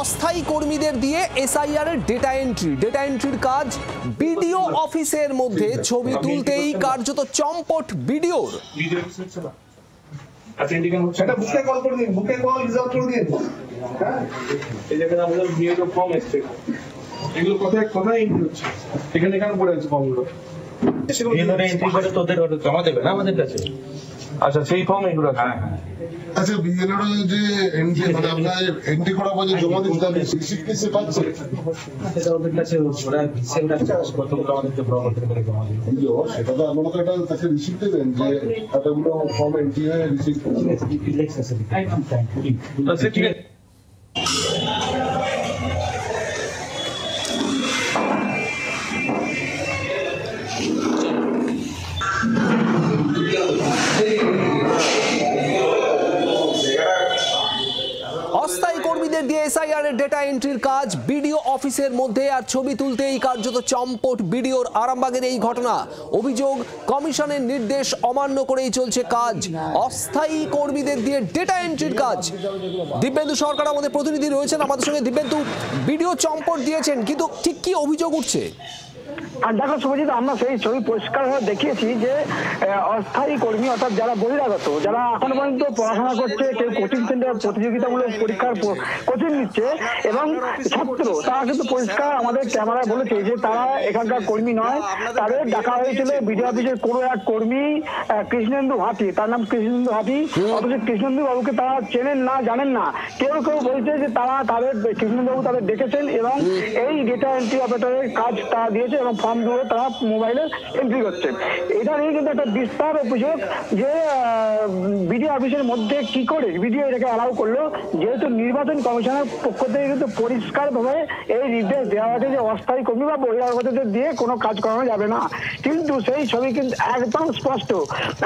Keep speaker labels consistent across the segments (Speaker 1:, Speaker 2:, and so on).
Speaker 1: অস্থায়ী কর্মীদের দিয়ে এসআইআর এর ডেটা এন্ট্রির কাজ বিডিও অফিসের মধ্যে ছবি তুলতেই কার্যত চম্পট বিডিওর।
Speaker 2: আচ্ছা, সেই ফর্ম এগুলো
Speaker 3: আচ্ছা, বিএলআর যে এন্ট্রি মানে আপনার এন্ট্রি করার পর যে জমা দিতে হবে রিসিপ্ট কি সে পাচ্ছে?
Speaker 2: সেটা ওদের কাছে ওরা ভিসেন্ট আছে, কতগুলো আমাদের যে প্রপার্টি করে জমা দিতে হবে
Speaker 3: সেটা তো আপনারা তো একটা কাছে রিসিপ্ট দেবেন যে এতগুলো ফর্ম এন্ট্রি হয়ে রিসিপ্ট
Speaker 2: আচ্ছা, ঠিক আছে।
Speaker 1: অস্থায়ী কর্মীদের দিয়ে এসআইআর এর ডেটা এন্ট্রির কাজ বিডিও অফিসের মধ্যে আর ছবি তুলতেই কার্যত চম্পট বিডিওর। আরামবাগের এই ঘটনা, অভিযোগ কমিশনের নির্দেশ অমান্য করেই চলছে কাজ। অস্থায়ী কর্মীদের দিয়ে ডেটা এন্ট্রির কাজ। দিব্যেন্দু সরকার আমাদের প্রতিনিধি রয়েছেন আমাদের সঙ্গে। দিব্যেন্দু, বিডিও চম্পট দিয়েছেন, কিন্তু ঠিক কি অভিযোগ উঠছে?
Speaker 4: আর দেখো শুভজিৎ, আমরা সেই ছবি পরিষ্কারভাবে দেখিয়েছি যে অস্থায়ী কর্মী অর্থাৎ যারা বহিরাগত, যারা এখনো পর্যন্ত পড়াশোনা করছে, কেউ কোচিং সেন্টার প্রতিযোগিতামূলক পরীক্ষার কোচিং নিচ্ছে এবং ছাত্র, তারা কিন্তু পরিষ্কার আমাদের ক্যামেরায় বলেছে যে তারা এখানকার কর্মী নয়। তাদের ডাকা হয়েছিল বিডিও অফিসের কোনো এক কর্মী কৃষ্ণেন্দু হাতি, তার নাম কৃষ্ণেন্দু হাতি, অথচ কৃষ্ণেন্দু বাবুকে তারা চেনেন না, জানেন না। কেউ কেউ বলছে যে তারা কৃষ্ণেন্দু বাবু তাদের দেখেছেন এবং এই ডেটা এন্ট্রি অপারেটরের কাজ তারা দিয়েছে এবং ফর্মগুলো তারা মোবাইলে এন্ট্রি করছে। এটা নিয়ে কিন্তু একটা বিস্তার অভিযোগ যে বিডিও অফিসের মধ্যে কি করে বিডিও এটাকে অ্যালাউ করলো, যেহেতু নির্বাচন কমিশনের পক্ষ থেকে কিন্তু পরিষ্কারভাবে এই নির্দেশ দেওয়া হয়েছে যে অস্থায়ী কর্মী বা বহিরাগতদের দিয়ে কোনো কাজ করানো যাবে না। কিন্তু সেই ছবি কিন্তু একদম স্পষ্ট।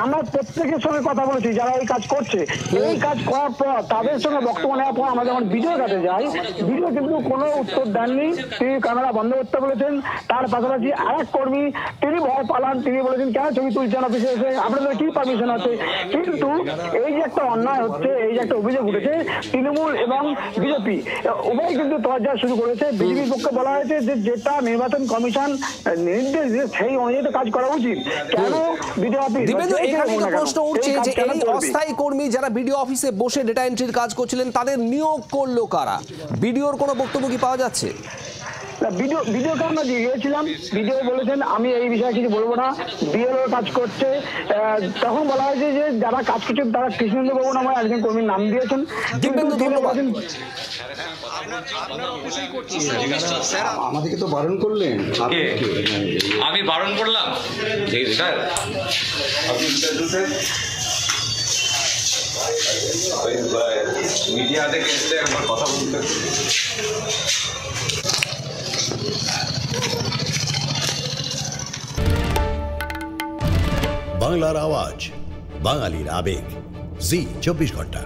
Speaker 4: আমরা প্রত্যেকের সঙ্গে কথা বলেছি যারা এই কাজ করছে। এই কাজ করার পর তাদের সঙ্গে বক্তব্য নেওয়ার পর আমরা যখন ভিডিও কাছে যাই, ভিডিও কিন্তু কোনো উত্তর দেননি। তিনি ক্যামেরা বন্ধ করতে বলেছেন। তার পাশাপাশি আরেক কর্মী তিনি ভয় পালান, তিনি বলেছেন কেন ছবি তুলছেন অফিসে এসে, আপনাদের কি পারমিশন আছে? কিন্তু এই যে একটা অন্যায় হচ্ছে, এই যে একটা অভিযোগ উঠেছে, তৃণমূল এবং বিজেপি উভয় কিন্তু তরজা শুরু করেছে। বিজেপির পক্ষে বলা হয়েছে যে যেটা নির্বাচন কমিশন নির্দেশ দিয়ে সেই অনুযায়ী কাজ করা উচিত। কেন বিডিও অফিস?
Speaker 1: এখানেই তো প্রশ্ন উঠছে যে এই অস্থায়ী কর্মী যারা বিডিও অফিসে বসে ডেটা এন্ট্রির কাজ করছিলেন, তাদের নিয়োগ করলো কারা? বিডিওর কোনো বক্তব্য কি পাওয়া যাচ্ছে?
Speaker 4: ভিডিওটা আমরা গিয়েছিলাম, ভিডিও বলেছেন আমি এই বিষয়ে কিছু বলবো না, বিএলও কাজ করছে। তখন বলা হয়েছে যে যারা কাজ করছেন তারা কৃষ্ণেন্দু বাবু নামে একজন কর্মীর নাম দিয়েছেন।
Speaker 5: আমাদেরকে তো বারণ করলেন।
Speaker 6: আমি বারণ করলাম? মিডিয়াতে একবার কথা বলতে।
Speaker 7: বাংলার আওয়াজ, বাঙালির আবেগ, জি 24 ঘন্টা।